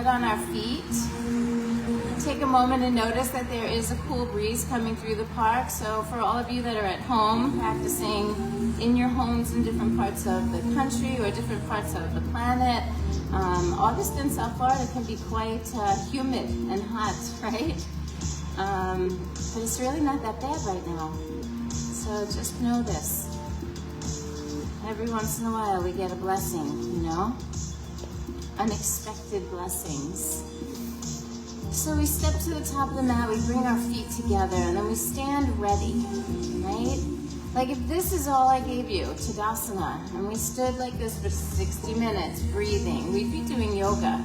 sit on our feet. Take a moment and notice that there is a cool breeze coming through the park. So for all of you that are at home, practicing in your homes in different parts of the country or different parts of the planet, August in South Florida can be quite humid and hot, right? But it's really not that bad right now. So just know this. Every once in a while we get a blessing, you know? Unexpected blessings. So we step to the top of the mat, we bring our feet together, and then we stand ready, right? Like if this is all I gave you, Tadasana, and we stood like this for 60 minutes, breathing, we'd be doing yoga.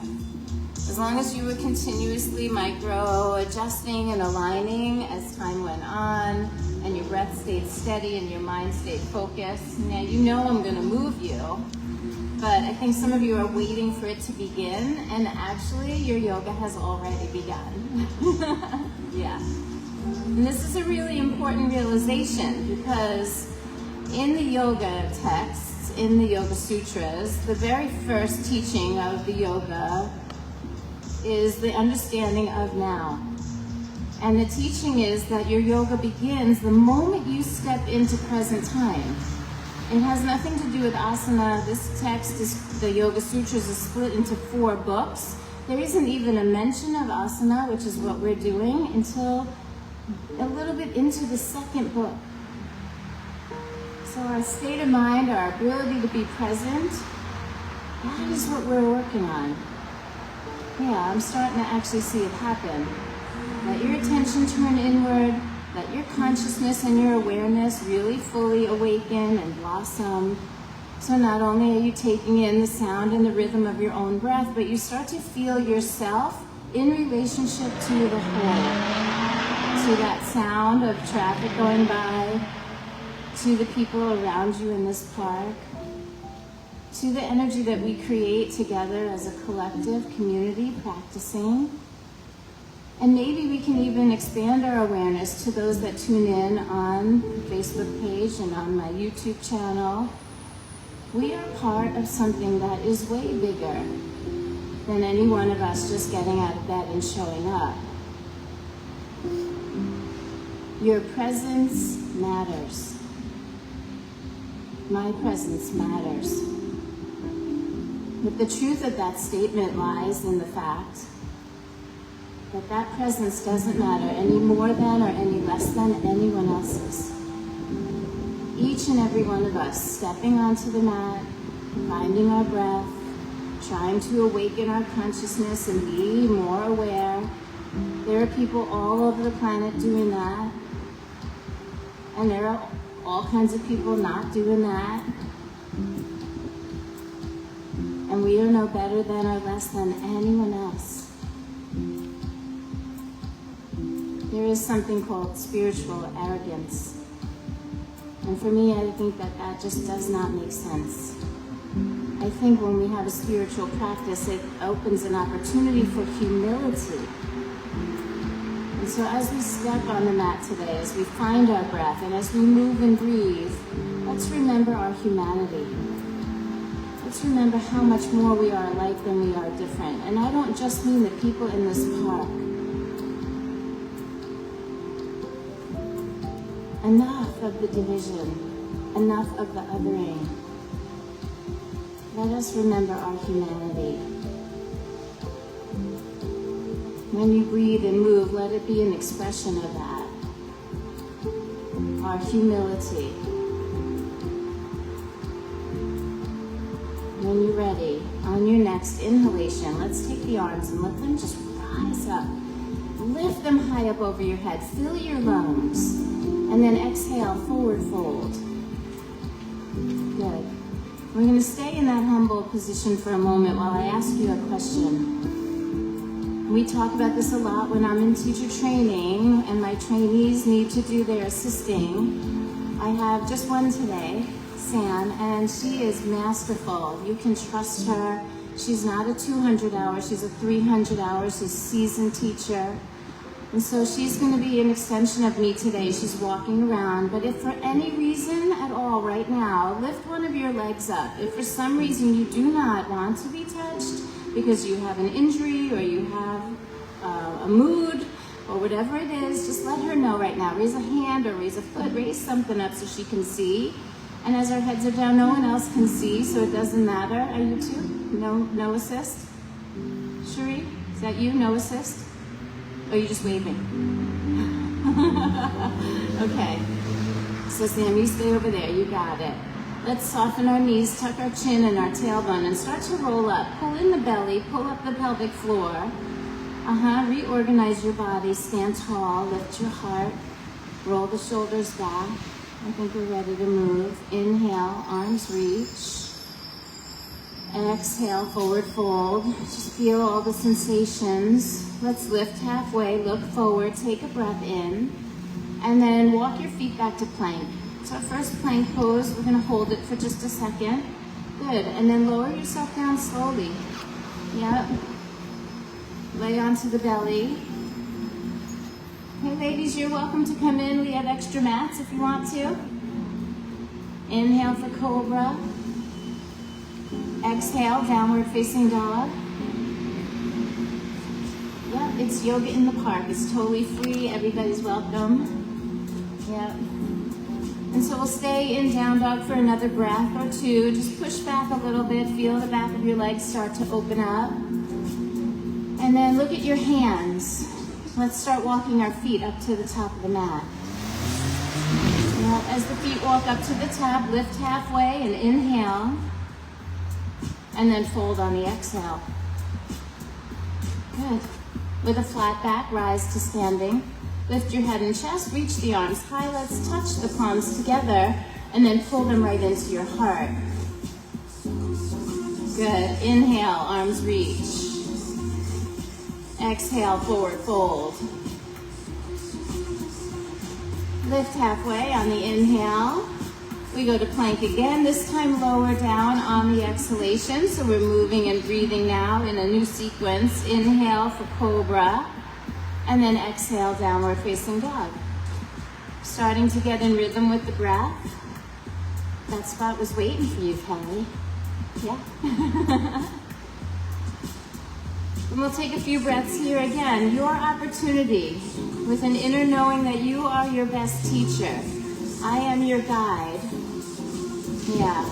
As long as you were continuously micro-adjusting and aligning as time went on, and your breath stayed steady and your mind stayed focused. Now you know I'm gonna move you, but I think some of you are waiting for it to begin, and actually your yoga has already begun. Yeah. And this is a really important realization because in the yoga texts, in the Yoga Sutras, the very first teaching of the yoga is the understanding of now. And the teaching is that your yoga begins the moment you step into present time. It has nothing to do with asana. This text, the Yoga Sutras, is split into 4 books. There isn't even a mention of asana, which is what we're doing, until a little bit into the 2nd book. So our state of mind, our ability to be present, that is what we're working on. Yeah, I'm starting to actually see it happen. Let your attention turn inward. Let your consciousness and your awareness really fully awaken and blossom. So not only are you taking in the sound and the rhythm of your own breath, but you start to feel yourself in relationship to the whole. To that sound of traffic going by, to the people around you in this park, to the energy that we create together as a collective community practicing. And maybe we can even expand our awareness to those that tune in on the Facebook page and on my YouTube channel. We are part of something that is way bigger than any one of us just getting out of bed and showing up. Your presence matters. My presence matters. But the truth of that statement lies in the fact that that presence doesn't matter any more than or any less than anyone else's. Each and every one of us stepping onto the mat, finding our breath, trying to awaken our consciousness and be more aware. There are people all over the planet doing that. And there are all kinds of people not doing that. And we are no better than or less than anyone else. There is something called spiritual arrogance. And for me, I think that that just does not make sense. I think when we have a spiritual practice, it opens an opportunity for humility. And so as we step on the mat today, as we find our breath, and as we move and breathe, let's remember our humanity. Let's remember how much more we are alike than we are different. And I don't just mean the people in this park. Enough of the division, enough of the othering. Let us remember our humanity. When you breathe and move, let it be an expression of that. Our humility. When you're ready, on your next inhalation, let's take the arms and let them just rise up. Lift them high up over your head. Fill your lungs. And then exhale, forward fold. Good. We're going to stay in that humble position for a moment while I ask you a question. We talk about this a lot when I'm in teacher training and my trainees need to do their assisting. I have just one today, Sam, and she is masterful. You can trust her. She's not a 200 hour, she's a 300 hour. She's a seasoned teacher. And so she's going to be an extension of me today. She's walking around. But if for any reason at all right now, lift one of your legs up. If for some reason you do not want to be touched, because you have an injury or you have a mood or whatever it is, just let her know right now. Raise a hand or raise a foot, raise something up so she can see. And as our heads are down, no one else can see, so it doesn't matter. Are you two? No assist? Cherie, is that you? No assist? Or are you just waving? Okay. So Sam, you stay over there. You got it. Let's soften our knees, tuck our chin and our tailbone, and start to roll up. Pull in the belly, pull up the pelvic floor. Reorganize your body, stand tall, lift your heart, roll the shoulders back. I think we're ready to move. Inhale, arms reach. Exhale, forward fold. Just feel all the sensations. Let's lift halfway, look forward, take a breath in, and then walk your feet back to plank. So our first plank pose, we're gonna hold it for just a second. Good, and then lower yourself down slowly. Yep. Lay onto the belly. Hey ladies, you're welcome to come in. We have extra mats if you want to. Inhale for cobra. Exhale, downward facing dog. Yep, it's yoga in the park. It's totally free. Everybody's welcome. Yep. And so we'll stay in down dog for another breath or two. Just push back a little bit. Feel the back of your legs start to open up. And then look at your hands. Let's start walking our feet up to the top of the mat. Now, as the feet walk up to the top, lift halfway and inhale. And then fold on the exhale. Good. With a flat back, rise to standing. Lift your head and chest, reach the arms high. Let's touch the palms together and then pull them right into your heart. Good. Inhale, arms reach. Exhale, forward fold. Lift halfway on the inhale. We go to plank again, this time lower down on the exhalation. So we're moving and breathing now in a new sequence. Inhale for cobra, and then exhale, downward facing dog. Starting to get in rhythm with the breath. That spot was waiting for you, Kelly. Yeah. And we'll take a few breaths here again. Your opportunity with an inner knowing that you are your best teacher. I am your guide. Yeah.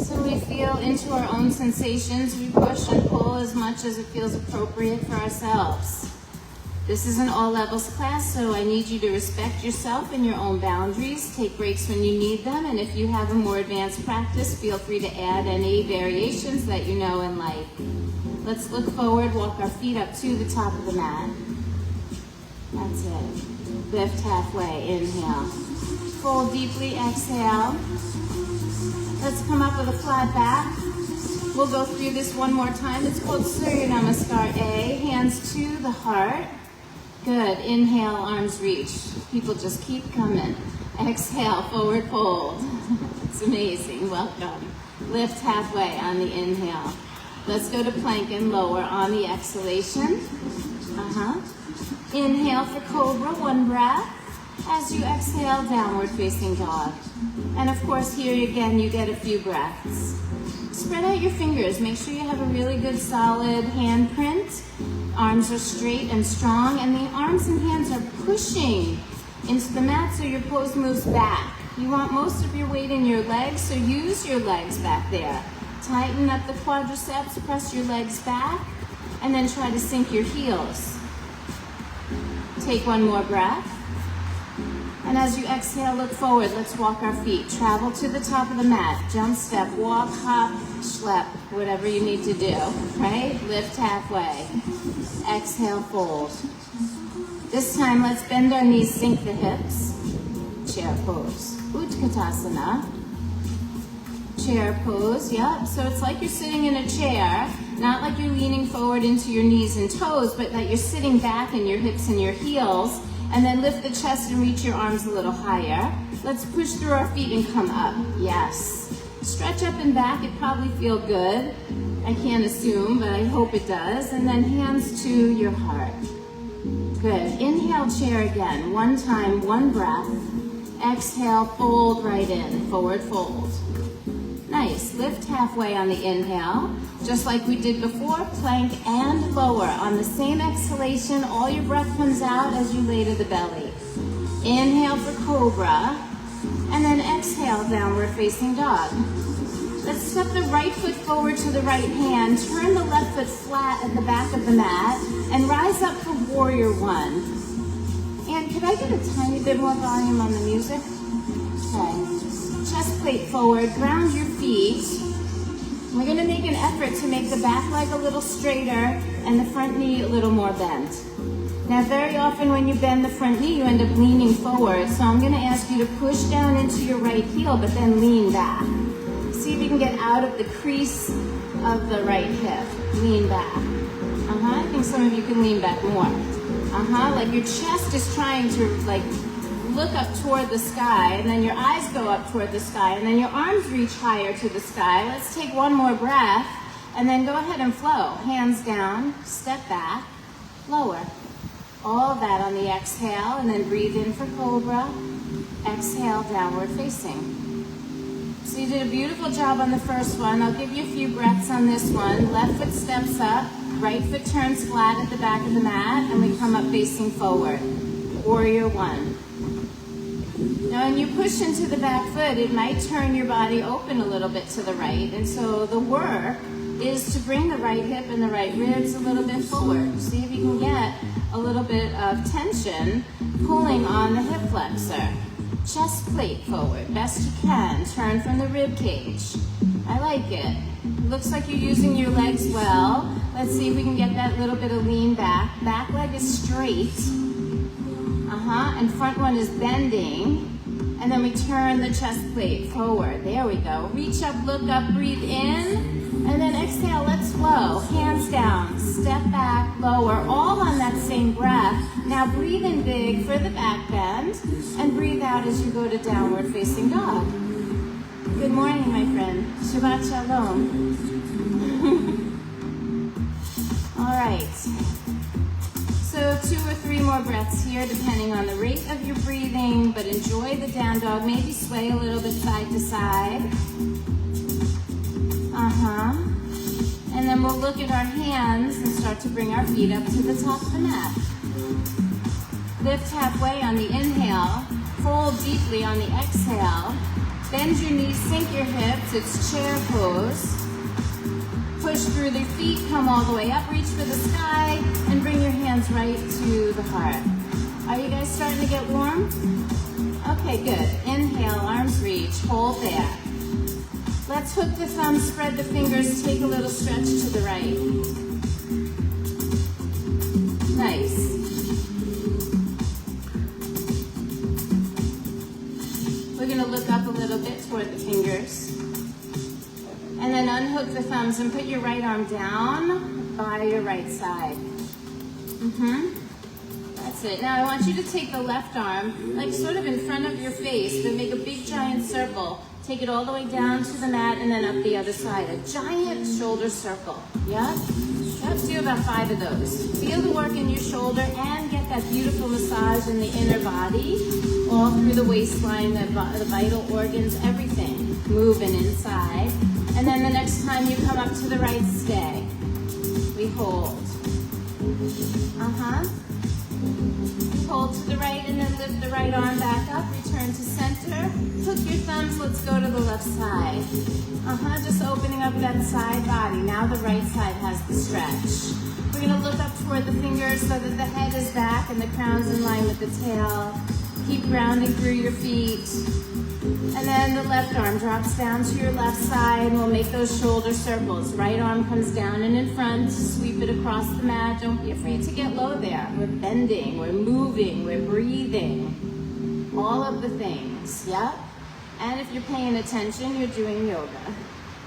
So we feel into our own sensations. We push and pull as much as it feels appropriate for ourselves. This is an all levels class, so I need you to respect yourself and your own boundaries. Take breaks when you need them, and if you have a more advanced practice, feel free to add any variations that you know and like. Let's look forward, walk our feet up to the top of the mat. That's it. Lift halfway, inhale. Fold deeply, exhale. Let's come up with a flat back. We'll go through this one more time. It's called Surya Namaskar A. Hands to the heart. Good. Inhale, arms reach. People just keep coming. Exhale, forward fold. It's amazing. Welcome. Lift halfway on the inhale. Let's go to plank and lower on the exhalation. Inhale for cobra, one breath. As you exhale, downward facing dog. And of course, here again, you get a few breaths. Spread out your fingers. Make sure you have a really good solid hand print. Arms are straight and strong, and the arms and hands are pushing into the mat so your pose moves back. You want most of your weight in your legs, so use your legs back there. Tighten up the quadriceps, press your legs back, and then try to sink your heels. Take one more breath. And as you exhale, look forward. Let's walk our feet. Travel to the top of the mat. Jump, step, walk, hop, schlep, whatever you need to do, right? Lift halfway. Exhale, fold. This time, let's bend our knees, sink the hips. Chair pose. Utkatasana. Chair pose, yep. So it's like you're sitting in a chair, not like you're leaning forward into your knees and toes, but that you're sitting back in your hips and your heels. And then lift the chest and reach your arms a little higher. Let's push through our feet and come up. Yes. Stretch up and back. It probably feels good. I can't assume, but I hope it does. And then hands to your heart. Good. Inhale, chair again. One time, one breath. Exhale, fold right in. Forward fold. Nice. Lift halfway on the inhale, just like we did before, plank and lower. On the same exhalation, all your breath comes out as you lay to the belly. Inhale for cobra, and then exhale, downward facing dog. Let's step the right foot forward to the right hand, turn the left foot flat at the back of the mat, and rise up for warrior one. And could I get a tiny bit more volume on the music? Okay. Chest plate forward, ground your feet. We're gonna make an effort to make the back leg a little straighter and the front knee a little more bent. Now, very often when you bend the front knee, you end up leaning forward. So I'm gonna ask you to push down into your right heel, but then lean back. See if you can get out of the crease of the right hip. Lean back. I think some of you can lean back more. Like your chest is trying to like look up toward the sky, and then your eyes go up toward the sky, and then your arms reach higher to the sky. Let's take one more breath, and then go ahead and flow. Hands down, step back, lower. All of that on the exhale, and then breathe in for cobra. Exhale, downward facing. So you did a beautiful job on the first one. I'll give you a few breaths on this one. Left foot steps up, right foot turns flat at the back of the mat, and we come up facing forward. Warrior one. Now when you push into the back foot, it might turn your body open a little bit to the right. And so the work is to bring the right hip and the right ribs a little bit forward. See if you can get a little bit of tension pulling on the hip flexor. Chest plate forward, best you can. Turn from the rib cage. I like it. Looks like you're using your legs well. Let's see if we can get that little bit of lean back. Back leg is straight. And front one is bending. And then we turn the chest plate forward. There we go. Reach up, look up, breathe in. And then exhale, let's flow. Hands down, step back, lower, all on that same breath. Now breathe in big for the back bend. And breathe out as you go to downward facing dog. Good morning, my friend. Shabbat shalom. All right. So 2 or 3 more breaths here, depending on the rate of your breathing, but enjoy the down dog. Maybe sway a little bit side to side. And then we'll look at our hands and start to bring our feet up to the top of the mat. Lift halfway on the inhale, fold deeply on the exhale. Bend your knees, sink your hips, it's chair pose. Push through the feet, come all the way up, reach for the sky, and bring your hands right to the heart. Are you guys starting to get warm? Okay, good. Inhale, arms reach, hold there. Let's hook the thumbs, spread the fingers, take a little stretch to the right. Nice. We're gonna look up a little bit toward the fingers. And then unhook the thumbs and put your right arm down by your right side. That's it. Now I want you to take the left arm, like sort of in front of your face, but make a big giant circle. Take it all the way down to the mat and then up the other side. A giant shoulder circle. Yeah? Let's do about 5 of those. Feel the work in your shoulder and get that beautiful massage in the inner body, all through the waistline, the vital organs, everything moving inside. And then the next time you come up to the right, stay. We hold. Hold to the right and then lift the right arm back up. Return to center. Hook your thumbs. Let's go to the left side. Just opening up that side body. Now the right side has the stretch. We're going to look up toward the fingers so that the head is back and the crown's in line with the tail. Keep grounding through your feet. And then the left arm drops down to your left side, and we'll make those shoulder circles. Right arm comes down and in front, sweep it across the mat. Don't be afraid to get low there. We're bending, we're moving, we're breathing. All of the things, yep. And if you're paying attention, you're doing yoga.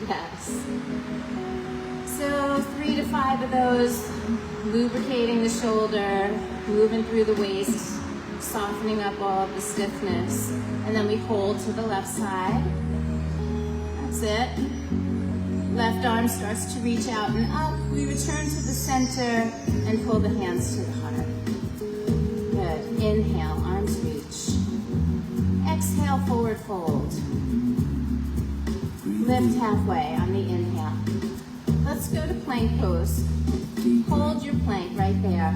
Yes. So 3 to 5 of those, lubricating the shoulder, moving through the waist, softening up all of the stiffness. And then we hold to the left side. That's it. Left arm starts to reach out and up. We return to the center and pull the hands to the heart. Good. Inhale, arms reach. Exhale, forward fold. Lift halfway on the inhale. Let's go to plank pose. Hold your plank right there.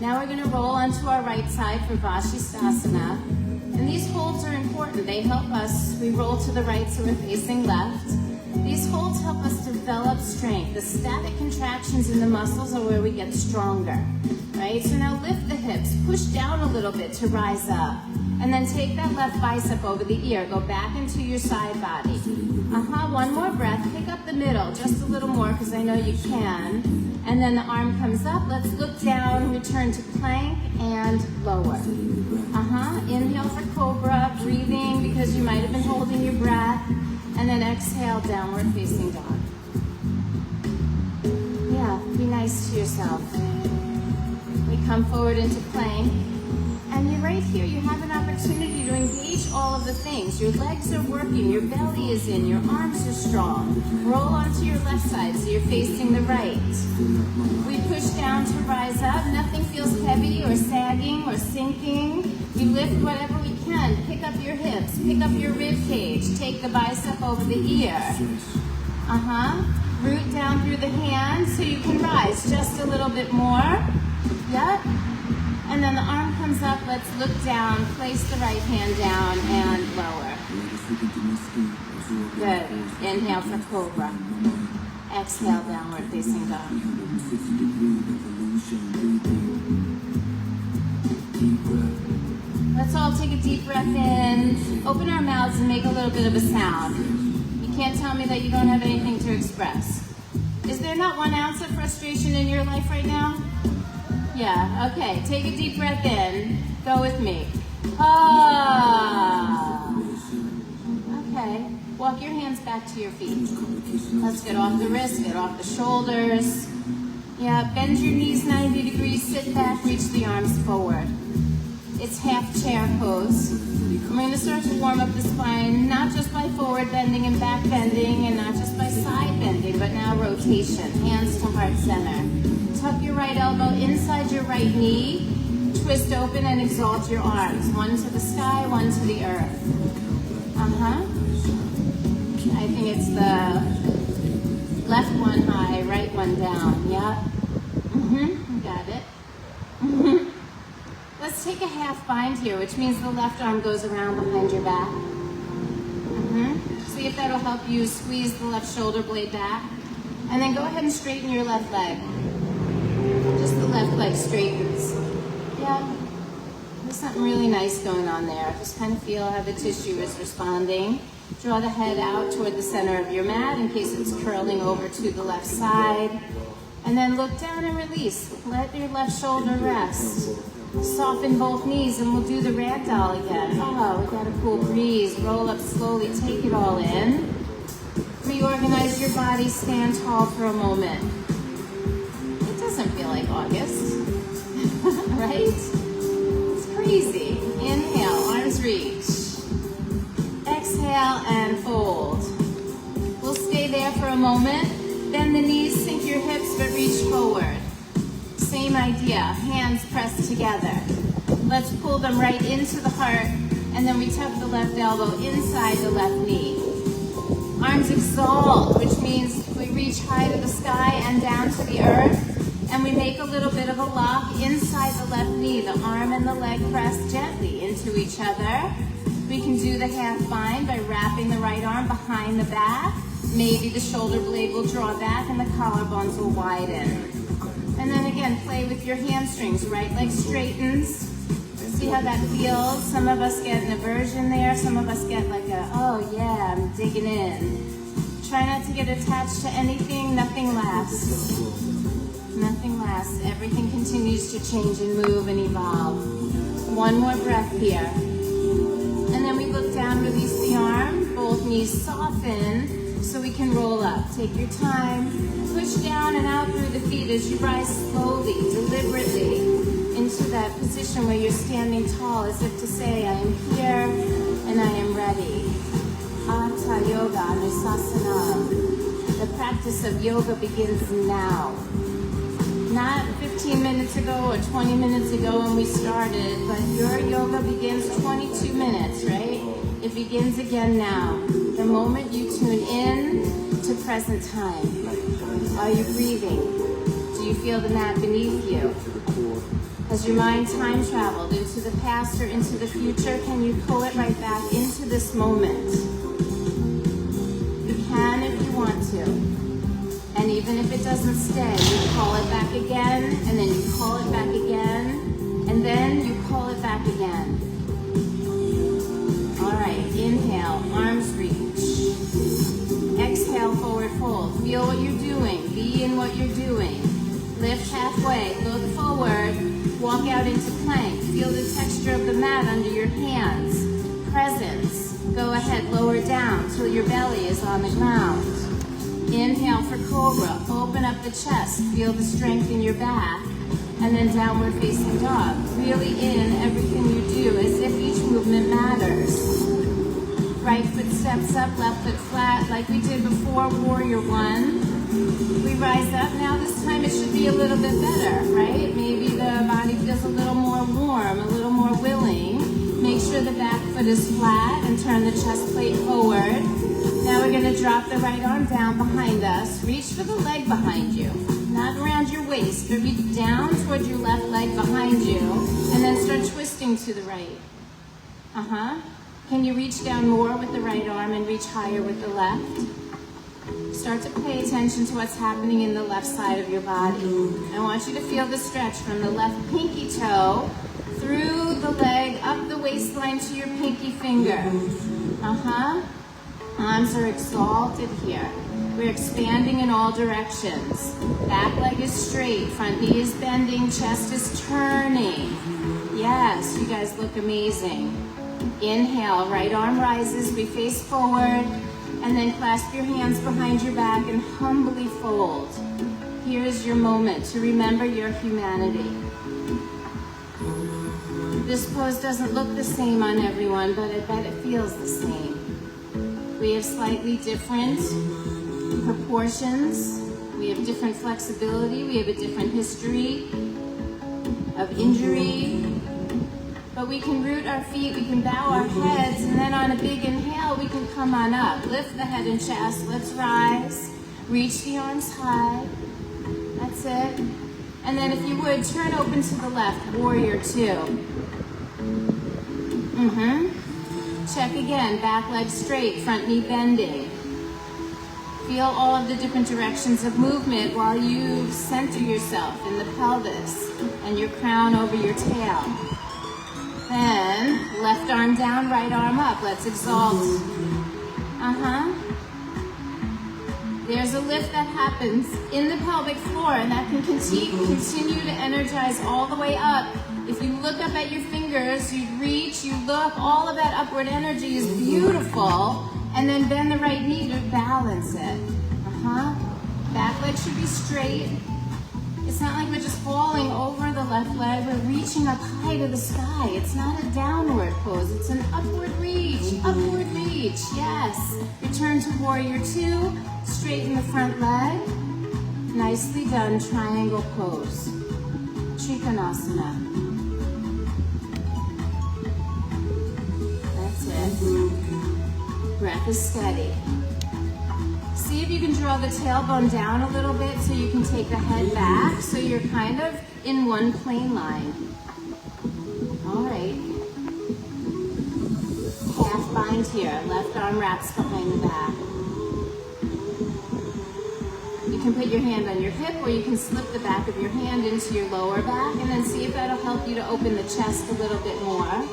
Now we're going to roll onto our right side for Vashisthasana. And these holds are important. They help us. We roll to the right so we're facing left. These holds help us develop strength. The static contractions in the muscles are where we get stronger, right? So now lift the hips, push down a little bit to rise up, and then take that left bicep over the ear. Go back into your side body. One more breath. Pick up the middle just a little more because I know you can. And then the arm comes up. Let's look down, return to plank, and lower. Inhale for cobra, breathing because you might have been holding your breath. And then exhale, downward facing dog. Yeah, be nice to yourself. We come forward into plank. And you're right here, you have an opportunity to engage all of the things. Your legs are working, your belly is in, your arms are strong. Roll onto your left side so you're facing the right. We push down to rise up. Nothing feels heavy or sagging or sinking. We lift whatever we can. Pick up your hips, pick up your rib cage. Take the bicep over the ear. Root down through the hands so you can rise just a little bit more. Yep. And then the arm comes up, let's look down, place the right hand down and lower. Good. Inhale for cobra. Exhale, downward facing dog. Let's all take a deep breath in, open our mouths and make a little bit of a sound. You can't tell me that you don't have anything to express. Is there not 1 ounce of frustration in your life right now? Yeah, okay, take a deep breath in. Go with me. Okay, walk your hands back to your feet. Let's get off the wrists, get off the shoulders. Yeah, bend your knees 90 degrees, sit back, reach the arms forward. It's half chair pose. We're going to start to warm up the spine, not just by forward bending and back bending, and not just by side bending, but now rotation, hands to heart center. Tuck your right elbow inside your right knee, twist open and exalt your arms. One to the sky, one to the earth. I think it's the left one high, right one down. Yeah. Got it. Let's take a half bind here, which means the left arm goes around behind your back. See if that'll help you squeeze the left shoulder blade back. And then go ahead and straighten your left leg. Just the left leg straightens. Yeah. There's something really nice going on there. Just kind of feel how the tissue is responding. Draw the head out toward the center of your mat in case it's curling over to the left side. And then look down and release. Let your left shoulder rest. Soften both knees and we'll do the ragdoll again. Oh, we got a cool breeze. Roll up slowly, take it all in. Reorganize your body, stand tall for a moment. It doesn't feel like August, right? It's crazy. Inhale, arms reach. Exhale and fold. We'll stay there for a moment. Bend the knees, sink your hips, but reach forward. Same idea, hands pressed together. Let's pull them right into the heart, and then we tuck the left elbow inside the left knee. Arms exalt, which means we reach high to the sky and down to the earth, and we make a little bit of a lock inside the left knee. The arm and the leg press gently into each other. We can do the half bind by wrapping the right arm behind the back. Maybe the shoulder blade will draw back and the collarbones will widen. And then again, play with your hamstrings. Right leg straightens. See how that feels? Some of us get an aversion there. Some of us get like a, oh yeah, I'm digging in. Try not to get attached to anything. Nothing lasts. Nothing lasts. Everything continues to change and move and evolve. One more breath here. And then we look down, release the arm. Both knees soften so we can roll up. Take your time. Push down and out through the feet as you rise slowly, deliberately, into that position where you're standing tall, as if to say, I am here and I am ready. Hatha Yoga, Anusasana. The practice of yoga begins now. Not 15 minutes ago or 20 minutes ago when we started, but your yoga begins 22 minutes, right? It begins again now. The moment you tune in to present time. Are you breathing? Do you feel the mat beneath you? Has your mind time traveled into the past or into the future? Can you pull it right back into this moment? You can if you want to. And even if it doesn't stay, you call it back again, and then you call it back again, and then you call it back again. All right, inhale, arms reach. Exhale, forward fold. Feel what you're doing. Be in what you're doing. Lift halfway, look forward, walk out into plank. Feel the texture of the mat under your hands. Presence. Go ahead, lower down till your belly is on the ground. Inhale for cobra. Open up the chest. Feel the strength in your back. And then downward facing dog. Really in everything you do as if each movement matters. Right foot steps up, left foot flat like we did before, warrior one. We rise up. Now this time it should be a little bit better, right? Maybe the body feels a little more warm, a little more willing. Make sure the back foot is flat and turn the chest plate forward. Now we're going to drop the right arm down behind us. Reach for the leg behind you. Not around your waist, but reach down towards your left leg behind you. And then start twisting to the right. Can you reach down more with the right arm and reach higher with the left? Start to pay attention to what's happening in the left side of your body. I want you to feel the stretch from the left pinky toe through the leg, up the waistline to your pinky finger. Arms are exalted here. We're expanding in all directions. Back leg is straight, front knee is bending, chest is turning. Yes, you guys look amazing. Inhale, right arm rises, we face forward, and then clasp your hands behind your back and humbly fold. Here's your moment to remember your humanity. This pose doesn't look the same on everyone, but I bet it feels the same. We have slightly different proportions. We have different flexibility. We have a different history of injury. But we can root our feet, we can bow our heads, and then on a big inhale, we can come on up. Lift the head and chest. Let's rise. Reach the arms high. That's it. And then if you would, turn open to the left, warrior two. Check again, back leg straight, front knee bending. Feel all of the different directions of movement while you center yourself in the pelvis and your crown over your tail. Then, left arm down, right arm up. Let's exalt. There's a lift that happens in the pelvic floor, and that can continue to energize all the way up. If you look up at your fingers, you reach, you look, all of that upward energy is beautiful. And then bend the right knee to balance it. Back leg should be straight. It's not like we're just falling over the left leg. We're reaching up high to the sky. It's not a downward pose. It's an upward reach. Upward reach. Yes. Return to warrior two. Straighten the front leg. Nicely done. Triangle pose. Trikonasana. That's it. Breath is steady. See if you can draw the tailbone down a little bit so you can take the head back so you're kind of in one plane line. All right. Half bind here. Left arm wraps behind the back. You can put your hand on your hip or you can slip the back of your hand into your lower back and then see if that'll help you to open the chest a little bit more.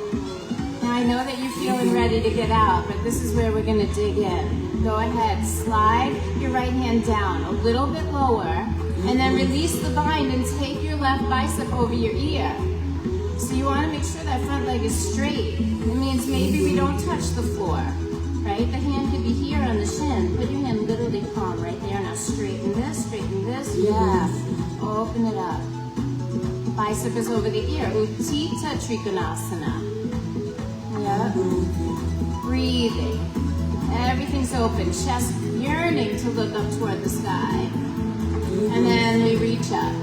Now I know that you're feeling ready to get out, but this is where we're going to dig in. Go ahead, slide your right hand down a little bit lower, and then release the bind and take your left bicep over your ear. So you want to make sure that front leg is straight. It means maybe we don't touch the floor, right? The hand could be here on the shin. Put your hand literally palm right there. Now straighten this, yeah. Open it up. Bicep is over the ear. Uttita Trikonasana. Yeah. Breathing. Everything's open. Chest yearning to look up toward the sky. And then we reach up.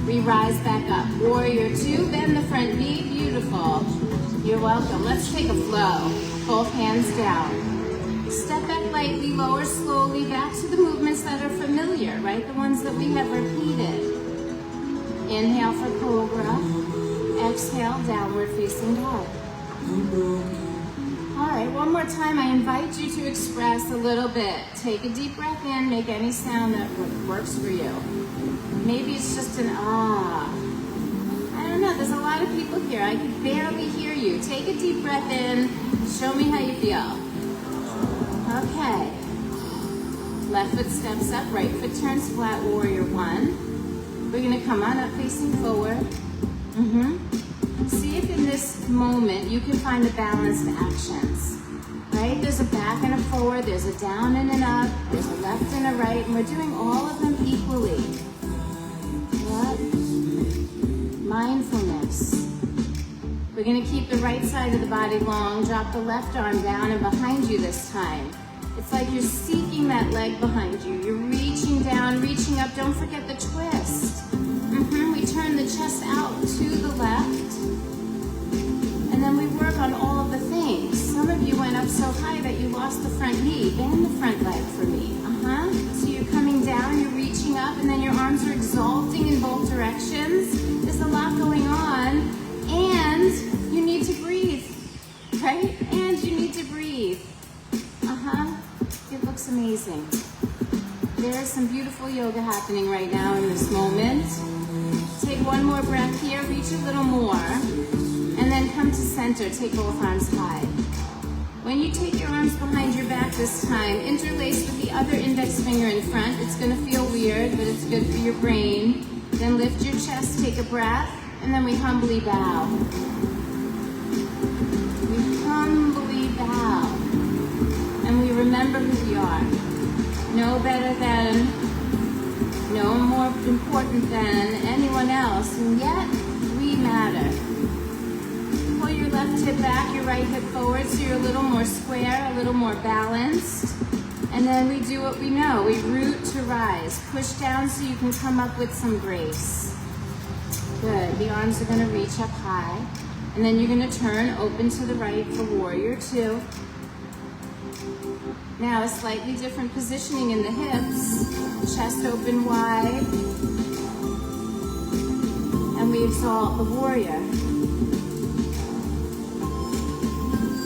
We rise back up. Warrior two. Bend the front knee. Beautiful. You're welcome. Let's take a flow. both hands down. Step back lightly, lower slowly, back to the movements that are familiar, right? The ones that we have repeated. Inhale for cobra. Exhale, downward facing dog. All right, one more time. I invite you to express a little bit. Take a deep breath in, make any sound that works for you. Maybe it's just an ah. I don't know, there's a lot of people here. I can barely hear you. Take a deep breath in, show me how you feel. Okay. Left foot steps up, right foot turns flat, warrior one. We're gonna come on up facing forward. See if in this moment you can find the balanced actions, right? There's a back and a forward, there's a down and an up, there's a left and a right, and we're doing all of them equally. What? Mindfulness. We're gonna keep the right side of the body long, drop the left arm down and behind you this time. It's like you're seeking that leg behind you. You're reaching down, reaching up, don't forget the twist. We turn the chest out to the left. And then we work on all of the things. Some of you went up so high that you lost the front knee. Bend the front leg for me. So you're coming down, you're reaching up, and then your arms are exalting in both directions. There's a lot going on. And you need to breathe, right? And you need to breathe. It looks amazing. There is some beautiful yoga happening right now in this moment. Take one more breath here, reach a little more, and then come to center. Take both arms high. When you take your arms behind your back this time, interlace with the other index finger in front. It's going to feel weird, but it's good for your brain. Then lift your chest, take a breath, and then we humbly bow. We humbly bow. And we remember who we are. No better than, no more important than anyone else, and yet we matter. Pull your left hip back, your right hip forward, so you're a little more square, a little more balanced. And then we do what we know. We root to rise. Push down so you can come up with some grace. Good. The arms are going to reach up high. And then you're going to turn open to the right for warrior two. Now a slightly different positioning in the hips. Chest open wide. And we exalt the warrior.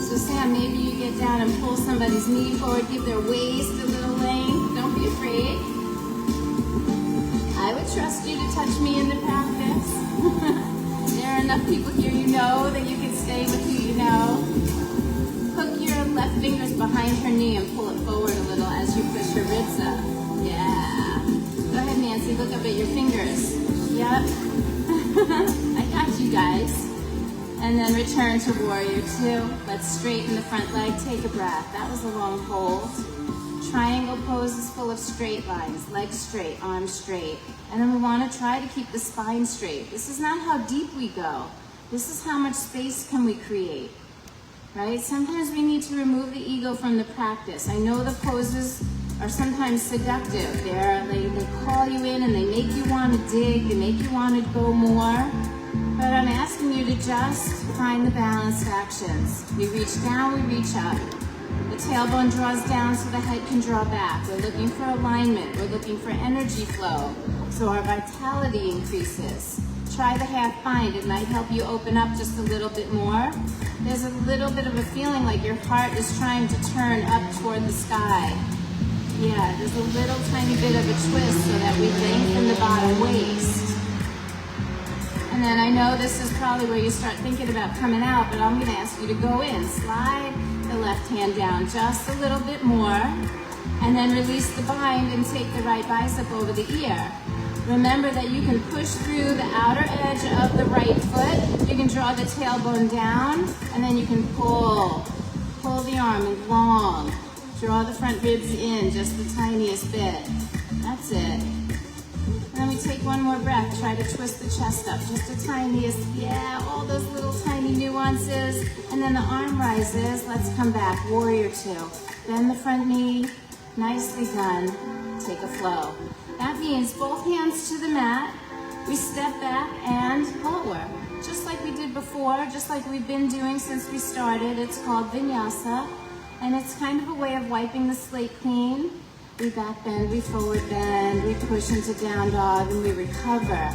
So Sam, maybe you get down and pull somebody's knee forward, give their waist a little length. Don't be afraid. I would trust you to touch me in the practice. There are enough people here you know that you can stay with who you know. Hook your left fingers behind her knee and pull it forward a little as you push her ribs up. Yeah. Go ahead, Nancy, look up at your fingers. Yep. I got you guys. And then return to warrior two. Let's straighten the front leg, take a breath. That was a long hold. Triangle pose is full of straight lines, legs straight, arms straight. And then we want to try to keep the spine straight. This is not how deep we go. This is how much space can we create. Right? Sometimes we need to remove the ego from the practice. I know the poses are sometimes seductive. They call you in and they make you want to dig, they make you want to go more. But I'm asking you to just find the balanced actions. We reach down, we reach up. The tailbone draws down so the head can draw back. We're looking for alignment. We're looking for energy flow. So our vitality increases. Try the half bind. It might help you open up just a little bit more. There's a little bit of a feeling like your heart is trying to turn up toward the sky. Yeah, there's a little tiny bit of a twist so that we lengthen the bottom waist. And then I know this is probably where you start thinking about coming out, but I'm going to ask you to go in. Slide the left hand down just a little bit more, and then release the bind and take the right bicep over the ear. Remember that you can push through the outer edge of the right foot. You can draw the tailbone down, and then you can pull the arm in long. Draw the front ribs in just the tiniest bit. That's it. And then we take one more breath. Try to twist the chest up just the tiniest. Yeah, all those little tiny nuances. And then the arm rises. Let's come back. Warrior two. Bend the front knee. Nicely done. Take a flow. That means both hands to the mat. We step back and lower. just like we did before, just like we've been doing since we started. It's called Vinyasa, and it's kind of a way of wiping the slate clean. We back bend, we forward bend, we push into down dog, and we recover,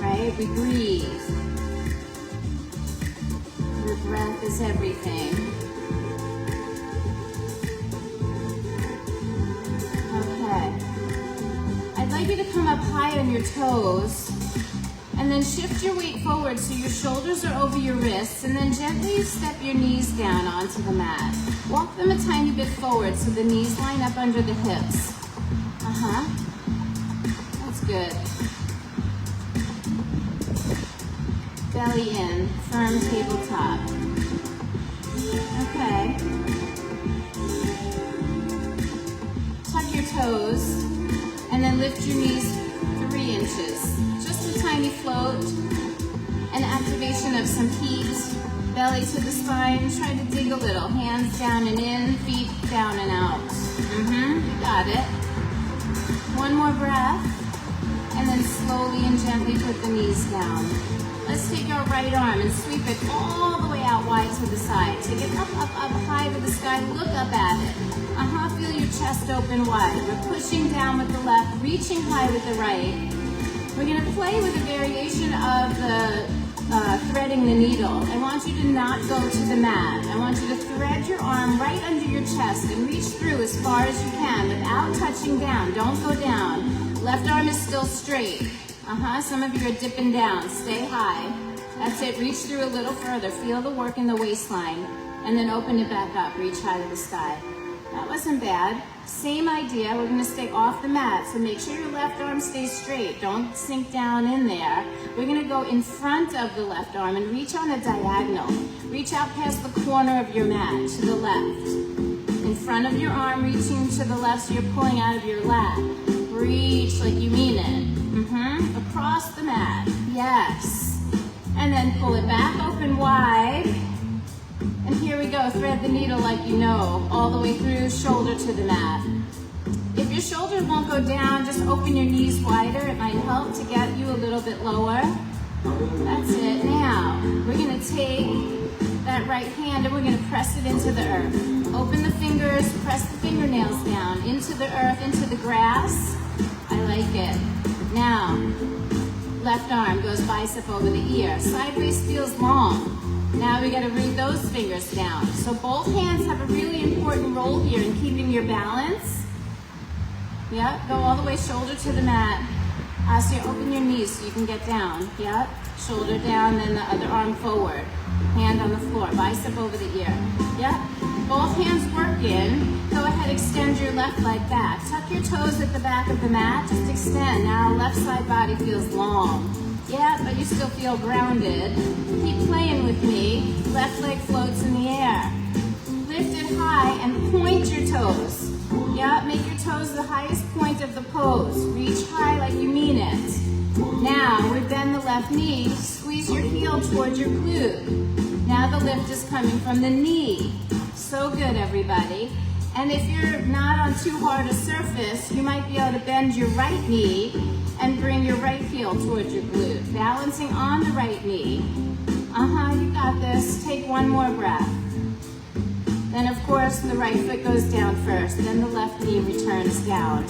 right? We breathe. Your breath is everything. Okay. I'd like you to come up high on your toes, and then shift your weight forward so your shoulders are over your wrists, and then gently step your knees down onto the mat. Walk them a tiny bit forward so the knees line up under the hips. That's good. Belly in, firm tabletop. Okay. Tuck your toes, and then lift your knees 3 inches. Just a tiny float, an activation of some heat. Belly to the spine, try to dig a little. Hands down and in, feet down and out. You got it. One more breath, and then slowly and gently put the knees down. Let's take our right arm and sweep it all the way out wide to the side. Take it up, up, up, high to the sky. Look up at it. Feel your chest open wide. We're pushing down with the left, reaching high with the right. We're going to play with a variation of the threading the needle. I want you to not go to the mat. I want you to thread your arm right under your chest and reach through as far as you can without touching down. Don't go down. Left arm is still straight. Some of you are dipping down. Stay high. That's it. Reach through a little further. Feel the work in the waistline. And then open it back up. Reach high to the sky. That wasn't bad. Same idea. We're going to stay off the mat. So make sure your left arm stays straight. Don't sink down in there. We're going to go in front of the left arm and reach on a diagonal. Reach out past the corner of your mat to the left. In front of your arm, reaching to the left so you're pulling out of your lap. Reach like you mean it. Across the mat. Yes. And then pull it back open wide. And here we go. Thread the needle like you know. All the way through, shoulder to the mat. If your shoulders won't go down, just open your knees wider. It might help to get you a little bit lower. That's it. Now, we're going to take that right hand and we're going to press it into the earth. Open the fingers, press the fingernails down into the earth, into the grass. I like it. Now, left arm goes bicep over the ear. Sideways feels long. Now we got to root those fingers down. So both hands have a really important role here in keeping your balance. Yep, go all the way shoulder to the mat. So you open your knees so you can get down. Yep, shoulder down, then the other arm forward. Hand on the floor, bicep over the ear. Yep, both hands working. Go ahead, extend your left leg back. Tuck your toes at the back of the mat, just extend. Now left side body feels long. Yeah, but you still feel grounded. Keep playing with me. Left leg floats in the air. Lift it high and point your toes. Yeah, make your toes the highest point of the pose. Reach high like you mean it. Now, we bend the left knee. Squeeze your heel towards your glute. Now the lift is coming from the knee. So good, everybody. And if you're not on too hard a surface, you might be able to bend your right knee and bring your right heel towards your glute. Balancing on the right knee. You got this. Take one more breath. Then, of course, the right foot goes down first. Then the left knee returns down.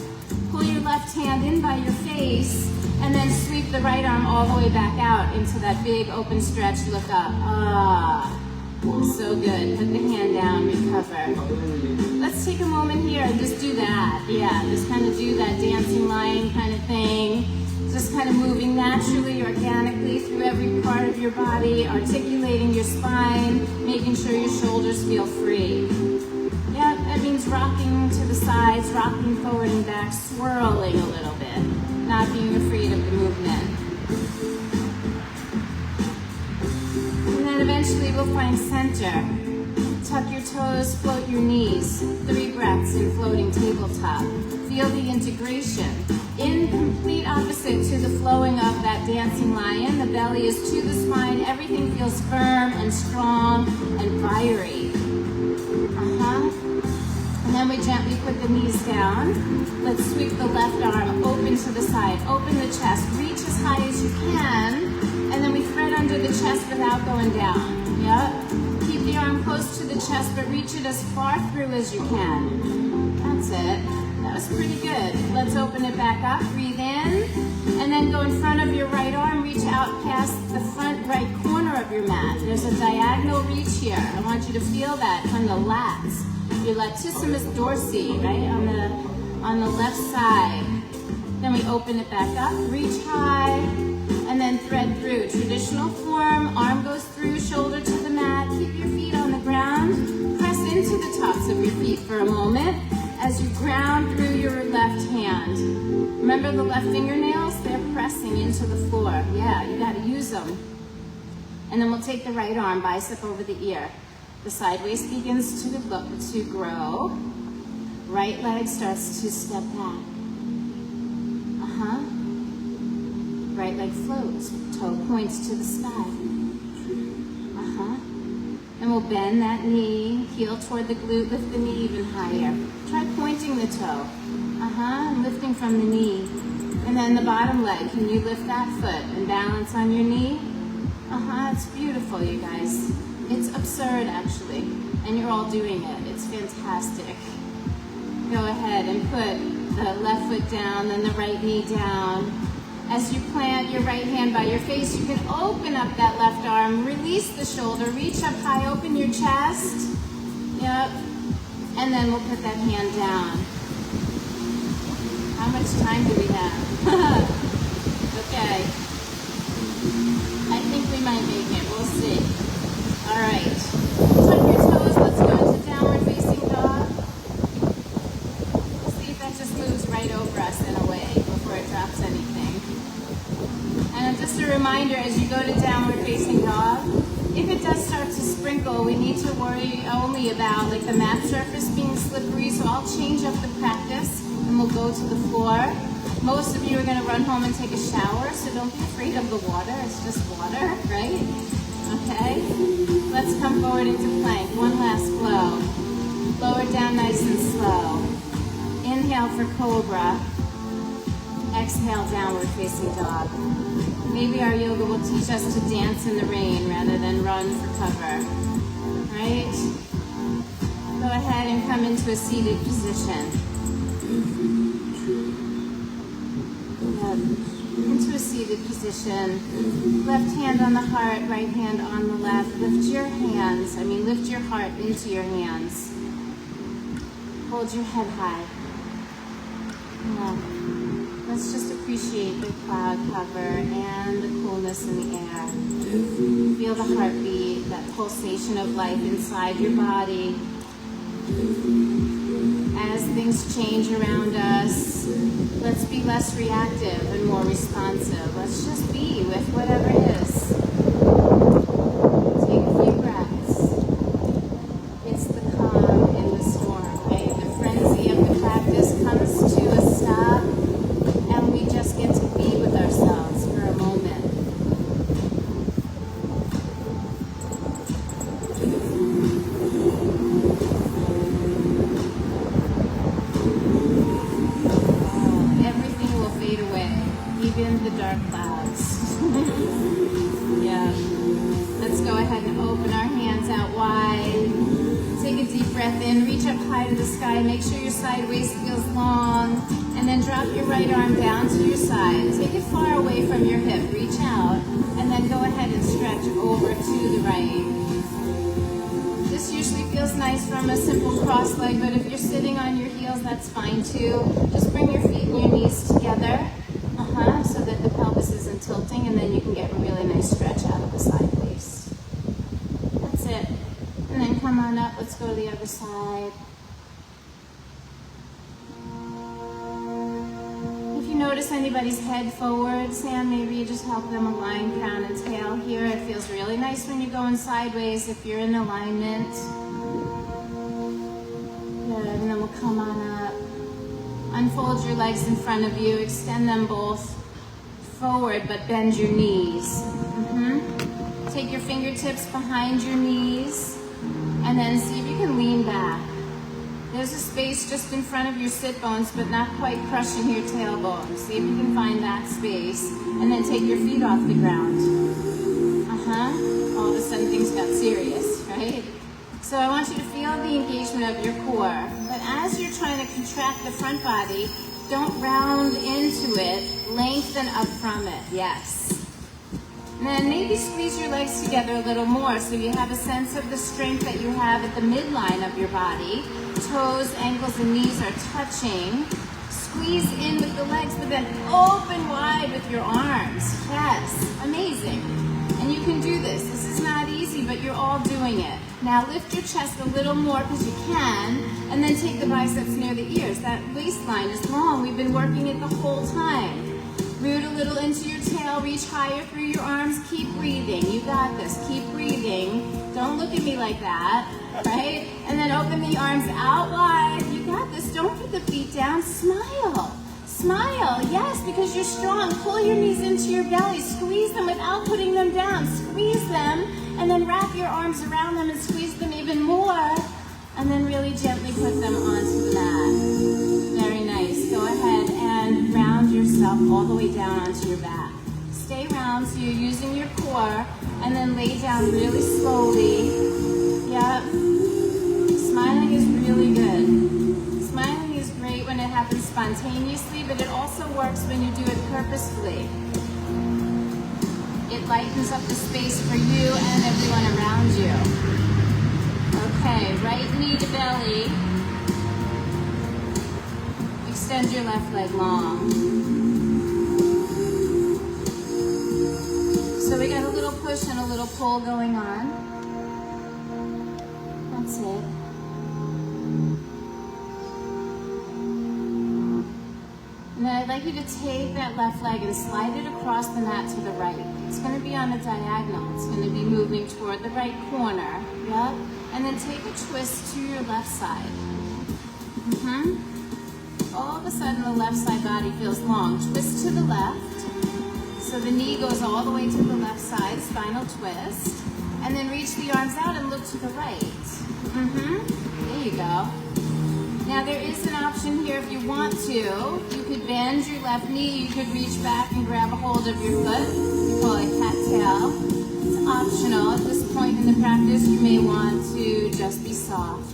Pull your left hand in by your face, and then sweep the right arm all the way back out into that big open stretch. Look up. So good. Put the hand down, recover. Let's take a moment here and just do that. Yeah, just kind of do that dancing line kind of thing. Just kind of moving naturally, organically through every part of your body, articulating your spine, making sure your shoulders feel free. Yeah, that means rocking to the sides, rocking forward and back, swirling a little bit, not being afraid of the movement. And then eventually we'll find center. Tuck your toes, float your knees. 3 breaths in floating tabletop. Feel the integration. In complete opposite to the flowing of that dancing lion. The belly is to the spine. Everything feels firm and strong and fiery. And then we gently put the knees down. Let's sweep the left arm open to the side. Open the chest. Reach as high as you can. And And then we thread under the chest without going down. Yep. Keep the arm close to the chest, but reach it as far through as you can. That's it. That was pretty good. Let's open it back up. Breathe in. And then go in front of your right arm. Reach out past the front right corner of your mat. There's a diagonal reach here. I want you to feel that from the lats. Your latissimus dorsi, right? On the left side. Then we open it back up. Reach high. And then thread through. Traditional form. Arm goes through, shoulder to the mat. Keep your feet on the ground. Press into the tops of your feet for a moment as you ground through your left hand. Remember the left fingernails? They're pressing into the floor. Yeah, you gotta use them. And then we'll take the right arm, bicep over the ear. The side waist begins to grow. Right leg starts to step back. Right leg floats, toe points to the sky. And we'll bend that knee, heel toward the glute, lift the knee even higher. Try pointing the toe. And lifting from the knee. And then the bottom leg, can you lift that foot and balance on your knee? It's beautiful, you guys. It's absurd, actually. And you're all doing it. It's fantastic. Go ahead and put the left foot down, then the right knee down. As you plant your right hand by your face, you can open up that left arm, release the shoulder, reach up high, open your chest. Yep. And then we'll put that hand down. How much time do we have? Okay. I think we might make it. We'll see. All right. Tuck your toes. Let's go into downward facing dog. See if that just moves right over us in a way before it drops anything. And just a reminder, as you go to downward facing dog, if it does start to sprinkle, we need to worry only about like the mat surface being slippery, so I'll change up the practice and we'll go to the floor. Most of you are gonna run home and take a shower, so don't be afraid of the water, it's just water, right? Okay, let's come forward into plank, one last flow. Lower down nice and slow. Inhale for cobra. Exhale, downward facing dog. Maybe our yoga will teach us to dance in the rain rather than run for cover. Right? Go ahead and come into a seated position. Into a seated position. Left hand on the heart, right hand on the left. Lift your hands, lift your heart into your hands. Hold your head high. Yeah. Let's just appreciate the cloud cover and the coolness in the air. Feel the heartbeat, that pulsation of life inside your body. As things change around us, let's be less reactive and more responsive. Let's just be with whatever is. Take a few breaths. It's the calm in the storm, right? The frenzy of the practice comes to a stop. And we just get to be with ourselves for a moment. Everything will fade away, even the dark clouds. Yeah. Let's go ahead and open our hands out wide. Take a deep breath in, reach up high to the sky, make sure your side waist feels long. And then drop your right arm down to your side. Take it far away from your hip. Reach out. And then go ahead and stretch over to the right. This usually feels nice from a simple cross leg, but if you're sitting on your heels, that's fine too. Just bring your feet and your knees together. So that the pelvis isn't tilting, and then you can get a really nice stretch out of the side waist. That's it. And then come on up. Let's go to the other side. Notice anybody's head forward, Sam, maybe you just help them align crown and tail here. It feels really nice when you're going sideways if you're in alignment. Good, and then we'll come on up. Unfold your legs in front of you, extend them both forward, but bend your knees. Take your fingertips behind your knees, and then see if you can lean back. There's a space just in front of your sit bones, but not quite crushing your tailbone. See if you can find that space. And then take your feet off the ground. All of a sudden things got serious, right? So I want you to feel the engagement of your core. But as you're trying to contract the front body, don't round into it, lengthen up from it, yes. And then maybe squeeze your legs together a little more so you have a sense of the strength that you have at the midline of your body. Toes, ankles, and knees are touching. Squeeze in with the legs, but then open wide with your arms. Yes, amazing. And you can do this. This is not easy, but you're all doing it. Now lift your chest a little more because you can, and then take the biceps near the ears. That waistline is long. We've been working it the whole time. Root a little into your tail, reach higher through your arms, keep breathing. You got this, keep breathing. Don't look at me like that, right? And then open the arms out wide. You got this, don't put the feet down, smile. Smile, yes, because you're strong. Pull your knees into your belly, squeeze them without putting them down. Squeeze them, and then wrap your arms around them and squeeze them even more. And then really gently put them onto the mat. Very nice. Go ahead and round yourself all the way down onto your back. Stay round so you're using your core, and then lay down really slowly. Yep. Smiling is really good. Smiling is great when it happens spontaneously, but it also works when you do it purposefully. It lightens up the space for you and everyone around you. Okay, right knee to belly. Extend your left leg long. So we got a little push and a little pull going on. That's it. And then I'd like you to take that left leg and slide it across the mat to the right. It's going to be on a diagonal. It's going to be moving toward the right corner. Yep. And then take a twist to your left side. All of a sudden the left side body feels long. Twist to the left. So the knee goes all the way to the left side, spinal twist. And then reach the arms out and look to the right. There you go. Now there is an option here if you want to. You could bend your left knee. You could reach back and grab a hold of your foot. We call it cat-tail. It's optional. At this point in the practice, you may want to just be soft.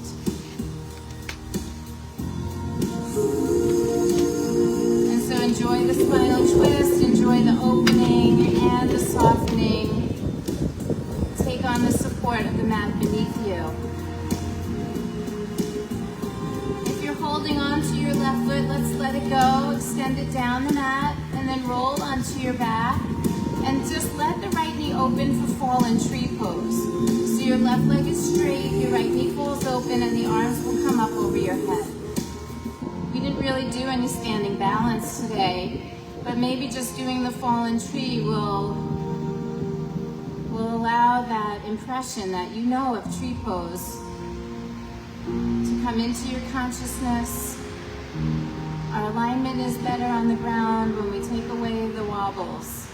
And so enjoy the spinal twist, enjoy the opening and the softening. Take on the support of the mat beneath you. Holding on to your left foot, let's let it go, extend it down the mat, and then roll onto your back, and just let the right knee open for fallen tree pose. So your left leg is straight, your right knee falls open, and the arms will come up over your head. We didn't really do any standing balance today, but maybe just doing the fallen tree will allow that impression that you know of tree pose to come into your consciousness. Our alignment is better on the ground when we take away the wobbles.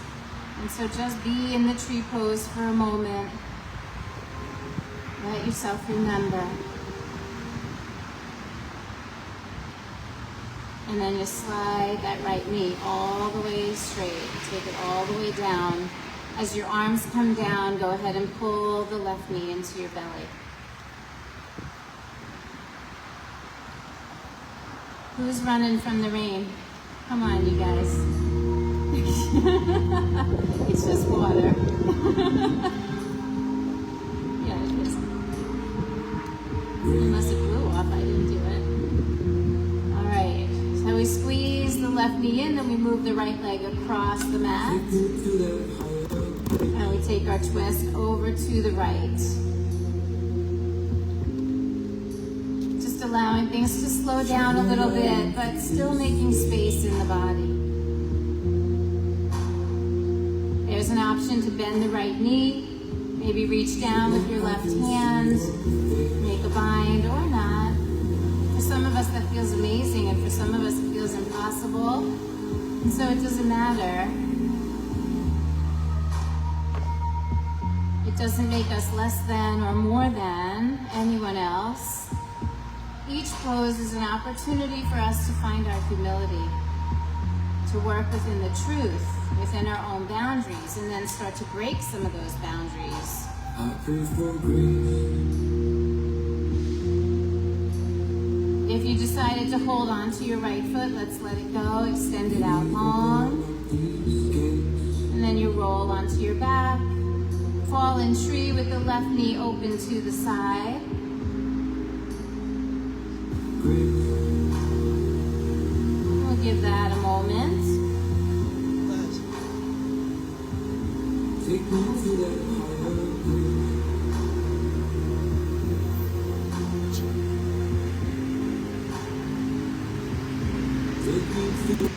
And so just be in the tree pose for a moment. Let yourself remember. And then you slide that right knee all the way straight. Take it all the way down. As your arms come down, go ahead and pull the left knee into your belly. Who's running from the rain? Come on, you guys. It's just water. Yeah, it is. Unless it blew off, I didn't do it. All right. So we squeeze the left knee in, then we move the right leg across the mat. And we take our twist over to the right. Allowing things to slow down a little bit, but still making space in the body. There's an option to bend the right knee, maybe reach down with your left hand, make a bind or not. For some of us that feels amazing, and for some of us it feels impossible, and so it doesn't matter. It doesn't make us less than or more than anyone else. Each pose is an opportunity for us to find our humility, to to work within the truth, within our own boundaries, and then start to break some of those boundaries. I pray for grace. If you decided to hold on to your right foot, let's let it go, extend it out long. And then you roll onto your back. Fallen tree with the left knee open to the side. We'll give that a moment. Take me to that higher place. Take me to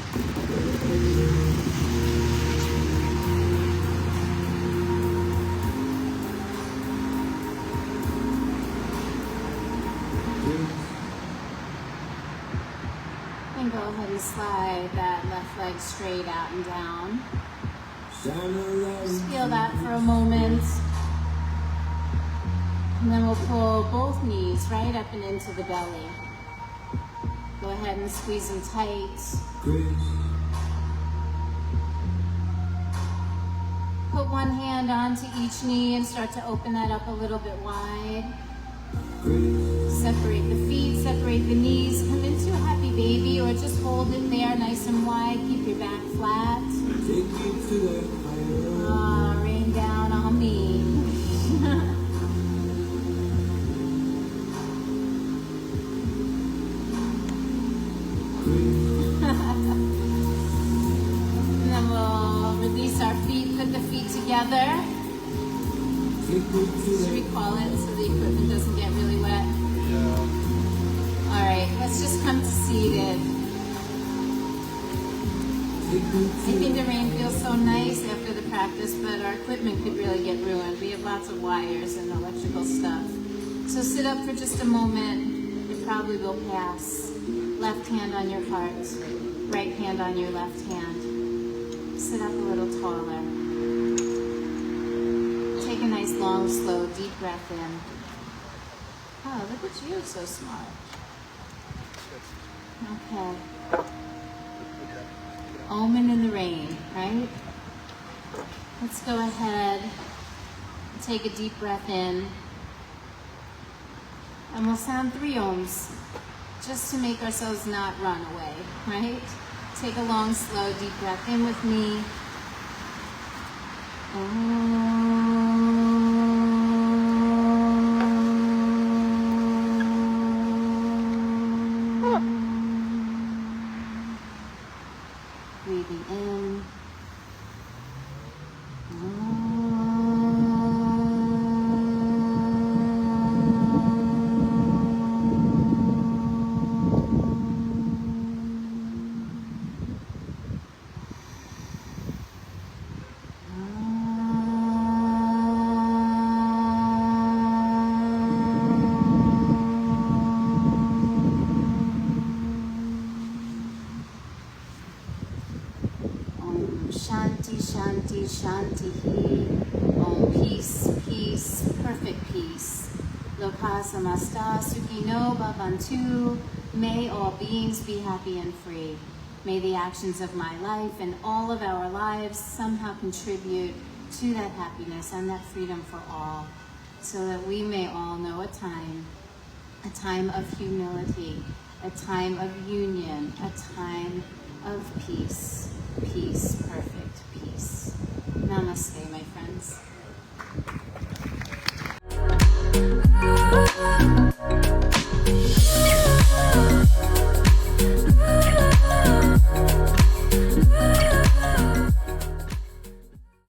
And go ahead and slide that left leg straight out and down. Just feel that for a moment. And then we'll pull both knees right up and into the belly. Go ahead and squeeze them tight. Put one hand onto each knee and start to open that up a little bit wide. Separate the feet, separate the knees. Come into a happy baby or just hold it there nice and wide. Keep your back flat. Rain down on me. And then we'll release our feet, put the feet together. Should we call it so the equipment doesn't get really wet? Yeah. All right, let's just come to seated. I think the rain feels so nice after the practice, but our equipment could really get ruined. We have lots of wires and electrical stuff. So sit up for just a moment. It probably will pass. Left hand on your heart, right hand on your left hand. Sit up a little taller. Take a nice, long, slow, deep breath in. Oh, look at you, so smart. Okay. Omen in the rain, right? Let's go ahead and take a deep breath in. And we'll sound 3 ohms, just to make ourselves not run away, right? Take a long, slow, deep breath in with me. Breathing in. Shanti, Shanti, Shanti. Om, peace, peace, perfect peace. Loka samasta sukhino bhavantu. May all beings be happy and free. May the actions of my life and all of our lives somehow contribute to that happiness and that freedom for all, so that we may all know a time of humility, a time of union, a time of peace. Peace, perfect peace. Namaste, my friends.